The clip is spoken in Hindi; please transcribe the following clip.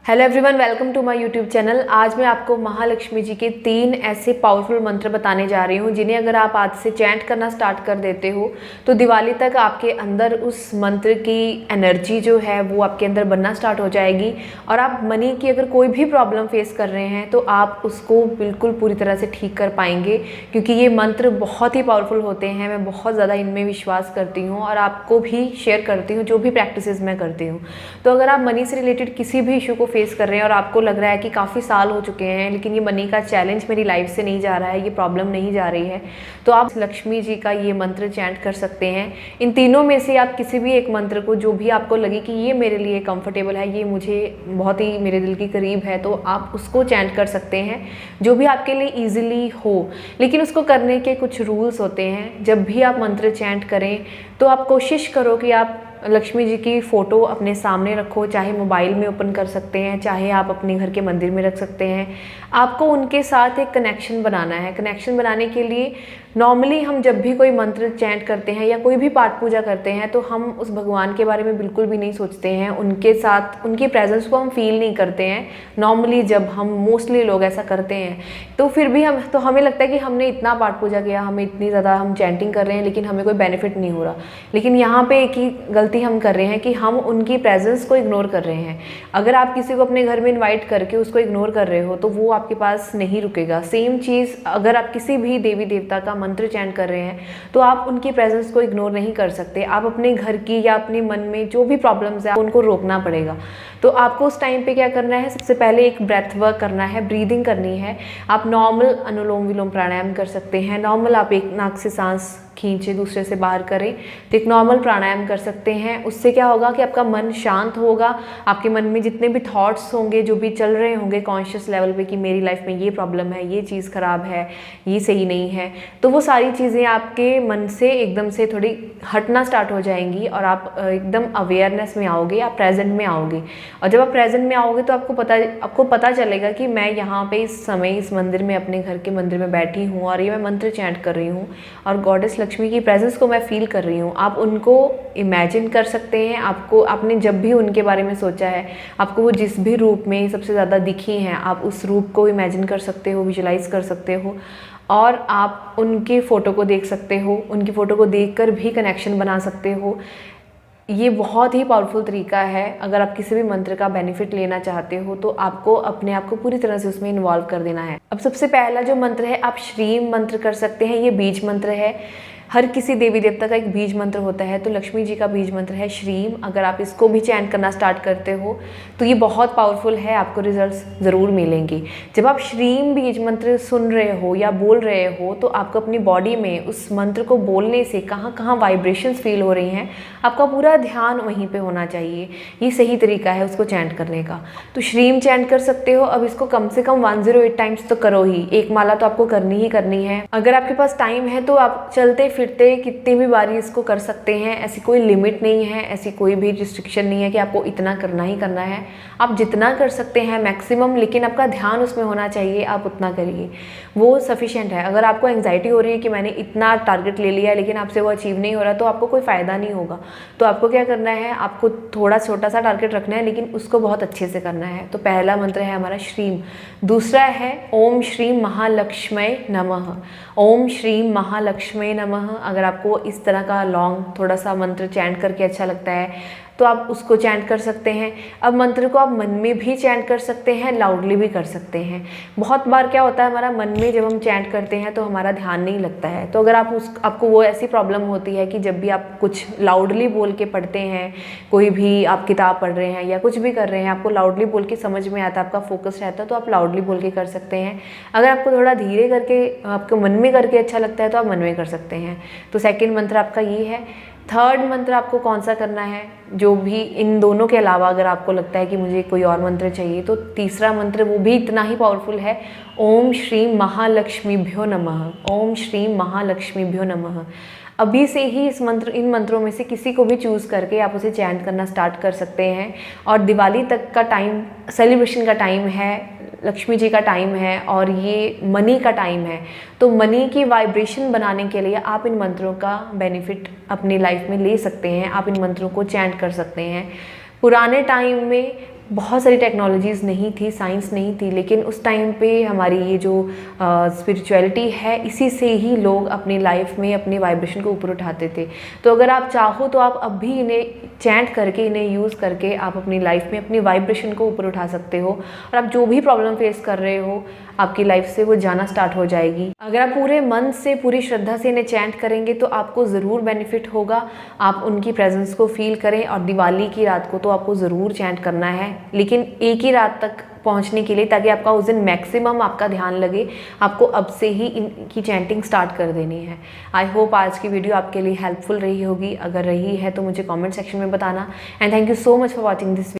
Hello everyone, welcome to my YouTube channel. आज मैं आपको महालक्ष्मी जी के 3 ऐसे पावरफुल मंत्र बताने जा रही हूँ जिन्हें अगर आप आज से चैंट करना स्टार्ट कर देते हो तो दिवाली तक आपके अंदर उस मंत्र की एनर्जी जो है वो आपके अंदर बनना स्टार्ट हो जाएगी। और आप मनी की अगर कोई भी प्रॉब्लम फेस कर रहे हैं तो आप उसको बिल्कुल पूरी तरह से ठीक कर पाएंगे, क्योंकि ये मंत्र बहुत ही पावरफुल होते हैं। मैं बहुत ज़्यादा इनमें विश्वास करती हूँ और आपको भी शेयर करती हूँ जो भी प्रैक्टिसेस मैं करती हूँ। तो अगर आप मनी से रिलेटेड किसी भी इशू को फेस कर रहे हैं और आपको लग रहा है कि काफ़ी साल हो चुके हैं लेकिन ये मनी का चैलेंज मेरी लाइफ से नहीं जा रहा है, ये प्रॉब्लम नहीं जा रही है, तो आप लक्ष्मी जी का ये मंत्र चैंट कर सकते हैं। इन तीनों में से आप किसी भी एक मंत्र को, जो भी आपको लगे कि ये मेरे लिए कंफर्टेबल है, ये मुझे बहुत ही मेरे दिल के करीब है, तो आप उसको चैंट कर सकते हैं जो भी आपके लिए ईजिली हो। लेकिन उसको करने के कुछ रूल्स होते हैं। जब भी आप मंत्र चैंट करें तो आप कोशिश करो कि आप लक्ष्मी जी की फ़ोटो अपने सामने रखो, चाहे मोबाइल में ओपन कर सकते हैं, चाहे आप अपने घर के मंदिर में रख सकते हैं। आपको उनके साथ एक कनेक्शन बनाना है। कनेक्शन बनाने के लिए नॉर्मली हम जब भी कोई मंत्र चैंट करते हैं या कोई भी पाठ पूजा करते हैं तो हम उस भगवान के बारे में बिल्कुल भी नहीं सोचते हैं, उनके साथ उनकी प्रेजेंस को हम फील नहीं करते हैं। नॉर्मली जब हम मोस्टली लोग ऐसा करते हैं तो फिर भी हमें लगता है कि हमने इतना पाठ पूजा किया, हमें इतनी ज़्यादा हम चैंटिंग कर रहे हैं लेकिन हमें कोई बेनिफिट नहीं हो रहा। लेकिन यहाँ पे एक ही गलती हम कर रहे हैं कि हम उनकी प्रेजेंस को इग्नोर कर रहे हैं। अगर आप किसी को अपने घर में इन्वाइट करके उसको इग्नोर कर रहे हो तो वो आपके पास नहीं रुकेगा। सेम चीज़ अगर आप किसी भी देवी देवता का मंत्र चैंट कर रहे हैं तो आप उनकी प्रेजेंस को इग्नोर नहीं कर सकते। आप अपने घर की या अपने मन में जो भी प्रॉब्लम्स है उनको रोकना पड़ेगा। तो आपको उस टाइम पे क्या करना है, सबसे पहले एक ब्रेथ वर्क करना है, ब्रीदिंग करनी है। आप नॉर्मल अनुलोम विलोम प्राणायाम कर सकते हैं। नॉर्मल आप एक नाक से सांस खींचे दूसरे से बाहर करें तो एक नॉर्मल प्राणायाम कर सकते हैं। उससे क्या होगा कि आपका मन शांत होगा। आपके मन में जितने भी थॉट्स होंगे, जो भी चल रहे होंगे कॉन्शियस लेवल पे कि मेरी लाइफ में ये प्रॉब्लम है, ये चीज़ ख़राब है, ये सही नहीं है, तो वो सारी चीज़ें आपके मन से एकदम से थोड़ी हटना स्टार्ट हो जाएंगी और आप एकदम अवेयरनेस में आओगे, आप प्रेजेंट में आओगे। और जब आप प्रेजेंट में आओगे तो आपको पता चलेगा कि मैं यहाँ पे इस समय इस मंदिर में, अपने घर के मंदिर में बैठी हूँ और ये मैं मंत्र चैंट कर रही हूँ और गॉडेस लक्ष्मी की प्रेजेंस को मैं फील कर रही हूँ। आप उनको इमेजिन कर सकते हैं। आपने जब भी उनके बारे में सोचा है, आपको वो जिस भी रूप में सबसे ज़्यादा दिखी हैं, आप उस रूप को इमेजिन कर सकते हो, विजुलाइज कर सकते हो और आप उनकी फ़ोटो को देख सकते हो। उनकी फ़ोटो को देखकर भी कनेक्शन बना सकते हो। ये बहुत ही पावरफुल तरीका है। अगर आप किसी भी मंत्र का बेनिफिट लेना चाहते हो तो आपको अपने आप को पूरी तरह से उसमें इन्वॉल्व कर देना है। अब सबसे पहला जो मंत्र है, आप श्रीम मंत्र कर सकते हैं। ये बीज मंत्र है। हर किसी देवी देवता का एक बीज मंत्र होता है, तो लक्ष्मी जी का बीज मंत्र है श्रीम। अगर आप इसको भी चैंट करना स्टार्ट करते हो तो ये बहुत पावरफुल है, आपको रिजल्ट्स ज़रूर मिलेंगे। जब आप श्रीम बीज मंत्र सुन रहे हो या बोल रहे हो तो आपको अपनी बॉडी में उस मंत्र को बोलने से कहाँ कहाँ वाइब्रेशंस फील हो रही हैं, आपका पूरा ध्यान वहीं पे होना चाहिए। ये सही तरीका है उसको चैंट करने का। तो श्रीम चैंट कर सकते हो। अब इसको कम से कम 108 टाइम्स तो करो ही। एक माला तो आपको करनी ही करनी है। अगर आपके पास टाइम है तो आप चलते फिरते कितनी भी बारी इसको कर सकते हैं। ऐसी कोई लिमिट नहीं है, ऐसी कोई भी रिस्ट्रिक्शन नहीं है कि आपको इतना करना ही करना है। आप जितना कर सकते हैं मैक्सिमम, लेकिन आपका ध्यान उसमें होना चाहिए, आप उतना करिए, वो सफिशिएंट है। अगर आपको एंग्जाइटी हो रही है कि मैंने इतना टारगेट ले लिया लेकिन आपसे वो अचीव नहीं हो रहा तो आपको कोई फ़ायदा नहीं होगा। तो आपको क्या करना है, आपको थोड़ा छोटा सा टारगेट रखना है लेकिन उसको बहुत अच्छे से करना है। तो पहला मंत्र है हमारा श्रीम। दूसरा है ओम श्रीम महालक्ष्मय नमः। ओम श्रीम महालक्ष्मय नमः। अगर आपको इस तरह का लॉन्ग थोड़ा सा मंत्र चैंट करके अच्छा लगता है तो आप उसको चैंट कर सकते हैं। अब मंत्र को आप मन में भी चैंट कर सकते हैं, लाउडली भी कर सकते हैं। बहुत बार क्या होता है, हमारा मन में जब हम चैंट करते हैं तो हमारा ध्यान नहीं लगता है। तो अगर आपको वो ऐसी प्रॉब्लम होती है कि जब भी आप कुछ लाउडली बोल के पढ़ते हैं, कोई भी आप किताब पढ़ रहे हैं या कुछ भी कर रहे हैं, आपको लाउडली बोल के समझ में आता है, आपका फोकस रहता है, तो आप लाउडली बोल के कर सकते हैं। अगर आपको थोड़ा धीरे करके, आपको मन में करके अच्छा लगता है तो आप मन में कर सकते हैं। तो सेकेंड मंत्र आपका ये है। थर्ड मंत्र आपको कौन सा करना है, जो भी इन दोनों के अलावा अगर आपको लगता है कि मुझे कोई और मंत्र चाहिए, तो तीसरा मंत्र वो भी इतना ही पावरफुल है। ओम श्रीम महालक्ष्मीभ्यो नमः। ओम श्रीम महालक्ष्मीभ्यो नमः। अभी से ही इन मंत्रों में से किसी को भी चूज़ करके आप उसे चैंट करना स्टार्ट कर सकते हैं। और दिवाली तक का टाइम सेलिब्रेशन का टाइम है, लक्ष्मी जी का टाइम है और ये मनी का टाइम है। तो मनी की वाइब्रेशन बनाने के लिए आप इन मंत्रों का बेनिफिट अपनी लाइफ में ले सकते हैं। आप इन मंत्रों को चैंट कर सकते हैं। पुराने टाइम में बहुत सारी टेक्नोलॉजीज़ नहीं थी, साइंस नहीं थी, लेकिन उस टाइम पे हमारी ये जो स्पिरिचुअलिटी है, इसी से ही लोग अपनी लाइफ में अपने वाइब्रेशन को ऊपर उठाते थे। तो अगर आप चाहो तो आप अब भी इन्हें चैंट करके, इन्हें यूज़ करके आप अपनी लाइफ में अपनी वाइब्रेशन को ऊपर उठा सकते हो, और आप जो भी प्रॉब्लम फेस कर रहे हो आपकी लाइफ से वो जाना स्टार्ट हो जाएगी। अगर आप पूरे मन से, पूरी श्रद्धा से इन्हें चैंट करेंगे तो आपको ज़रूर बेनिफिट होगा। आप उनकी प्रेजेंस को फील करें, और दिवाली की रात को तो आपको ज़रूर चैंट करना है, लेकिन एक ही रात तक पहुंचने के लिए, ताकि आपका उस दिन मैक्सिमम आपका ध्यान लगे, आपको अब से ही इनकी चैंटिंग स्टार्ट कर देनी है। आई होप आज की वीडियो आपके लिए हेल्पफुल रही होगी। अगर रही है तो मुझे कमेंट सेक्शन में बताना। And thank you so much for watching this.